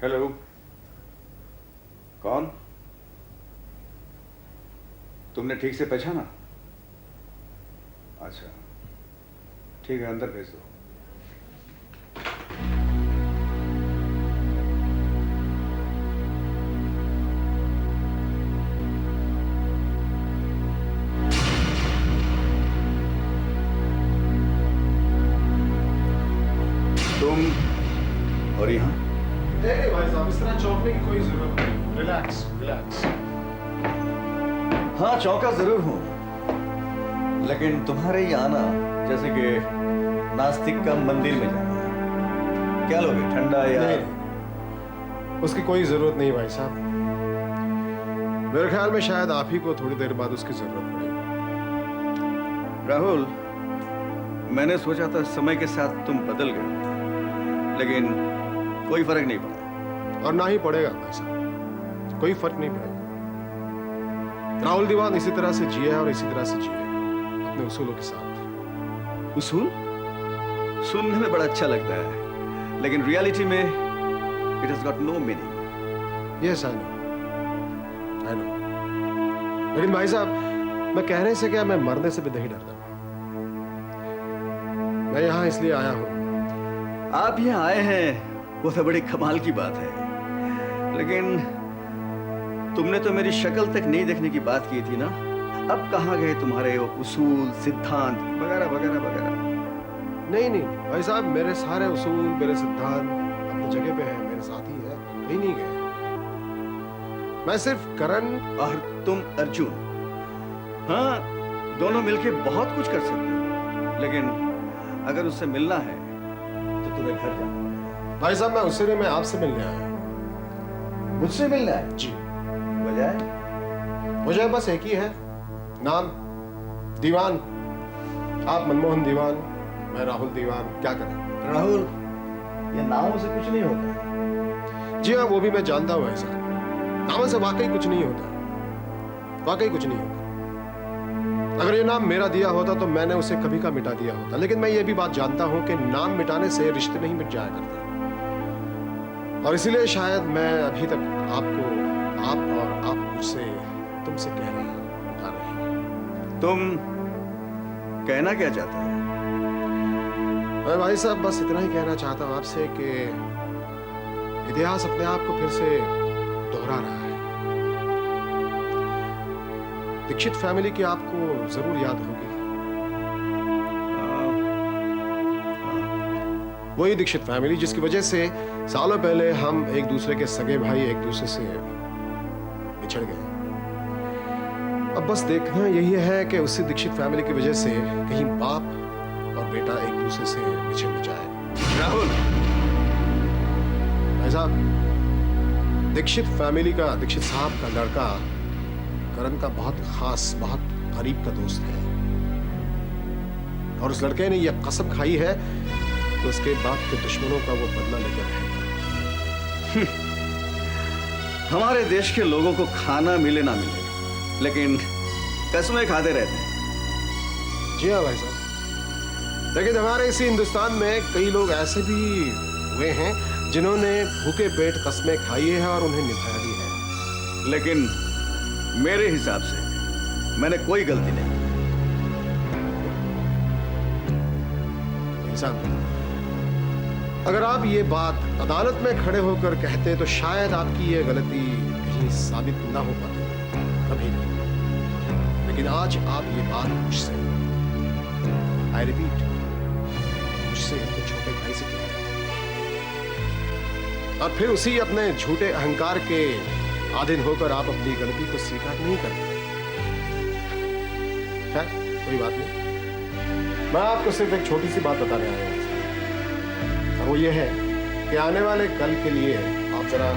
Hello, कौन? तुमने ठीक से पहचाना? अच्छा, ठीक है, अंदर भेज दो। तुम और यहाँ? नहीं भाई साहब, इस तरह चौंकने की कोई जरूरत नहीं। Relax relax. हाँ, चौंका जरूर हूं, लेकिन तुम्हारे ये आना जैसे कि नास्तिक का मंदिर में जाना। क्या लोगे, ठंडा या? नहीं, उसकी कोई जरूरत नहीं भाई साहब। मेरे ख्याल में शायद आप ही को थोड़ी देर बाद उसकी जरूरत पड़ेगी। राहुल, मैंने सोचा था समय के साथ तुम बदल गए, लेकिन कोई फर्क नहीं पड़ा। और ना ही पड़ेगा भाई साहब, कोई फर्क नहीं पड़ेगा। राहुल दीवान इसी तरह से जिए और इसी तरह से जिए, अपने उसूलों के साथ। उसूल सुनने में बड़ा अच्छा लगता है, लेकिन रियलिटी में it has got no meaning. Yes I know, I know. लेकिन भाई साहब, मैं कहने से क्या, मैं मरने से भी नहीं डरता। मैं यहां इसलिए आया हूं। आप यहाँ आए हैं वो तो बड़ी कमाल की बात है, लेकिन तुमने तो मेरी शक्ल तक नहीं देखने की बात की थी ना। अब कहाँ गए तुम्हारे वो उसूल, सिद्धांत वगैरह वगैरह वगैरह? नहीं नहीं भाई साहब, मेरे सारे उसूल, मेरे सिद्धांत अपनी जगह पे हैं, मेरे साथ ही है, कहीं नहीं गए। मैं सिर्फ करण और तुम अर्जुन। हाँ, दोनों मिलके बहुत कुछ कर सकते हो, लेकिन अगर उससे मिलना है तो तुम्हें घर जाना पड़ेगा। भाई साहब, मैं उससे नहीं, मैं आपसे मिलने आया हूं। मुझसे मिलना है? जी। वजह? वजह बस एक ही है, नाम दीवान। आप मनमोहन दीवान, मैं राहुल दीवान। क्या करें? राहुल, ये नामों से कुछ नहीं होता। जी हाँ, वो भी मैं जानता हूँ भाई साहब, नामों से वाकई कुछ नहीं होता, वाकई कुछ नहीं होता। अगर ये नाम मेरा दिया होता तो मैंने उसे कभी का मिटा दिया होता, लेकिन मैं ये भी बात जानता हूं कि नाम मिटाने से रिश्ते नहीं मिट जाया करते, और इसीलिए शायद मैं अभी तक आपको आप और आप मुझसे तुमसे कह रहे हैं, उठा रहे हैं। तुम कहना क्या चाहते हो? मैं भाई साहब बस इतना ही कहना चाहता हूं आपसे कि इतिहास अपने आप को फिर से दोहरा रहा है। दीक्षित फैमिली की आपको जरूर याद होगी। वही दीक्षित फैमिली जिसकी वजह से सालों पहले हम एक दूसरे के सगे भाई एक दूसरे से बिछड़ गए। अब बस देखना यही है कि उसी दीक्षित फैमिली की वजह से कहीं बाप और बेटा एक दूसरे से बिछड़ न जाए। राहुल, भाई साहब, दीक्षित फैमिली का, दीक्षित साहब का लड़का करण का बहुत खास, बहुत करीब का दोस्त है, और उस लड़के ने यह कसम खाई है कि उसके बाप के दुश्मनों का वो बदला लेकर रहेगा। हमारे देश के लोगों को खाना मिले ना मिले, लेकिन कसमें खाते रहते हैं। जी हाँ भाई साहब, लेकिन हमारे इसी हिंदुस्तान में कई लोग ऐसे भी हुए हैं जिन्होंने भूखे पेट कसमें खाई है और उन्हें निभाया भी है। लेकिन मेरे हिसाब से मैंने कोई गलती नहीं। साहब, अगर आप ये बात अदालत में खड़े होकर कहते तो शायद आपकी ये गलती कहीं साबित ना हो पाती, कभी नहीं। लेकिन आज आप ये बात मुझसे, आई रिपीट, मुझसे अपने छोटे भाई से कह रहे हैं, और फिर उसी अपने झूठे अहंकार के आधीन होकर आप अपनी गलती को स्वीकार नहीं करते। है, कोई बात नहीं, मैं आपको सिर्फ एक छोटी सी बात बताने आया हूं, और वो ये है कि आने वाले कल के लिए आप जरा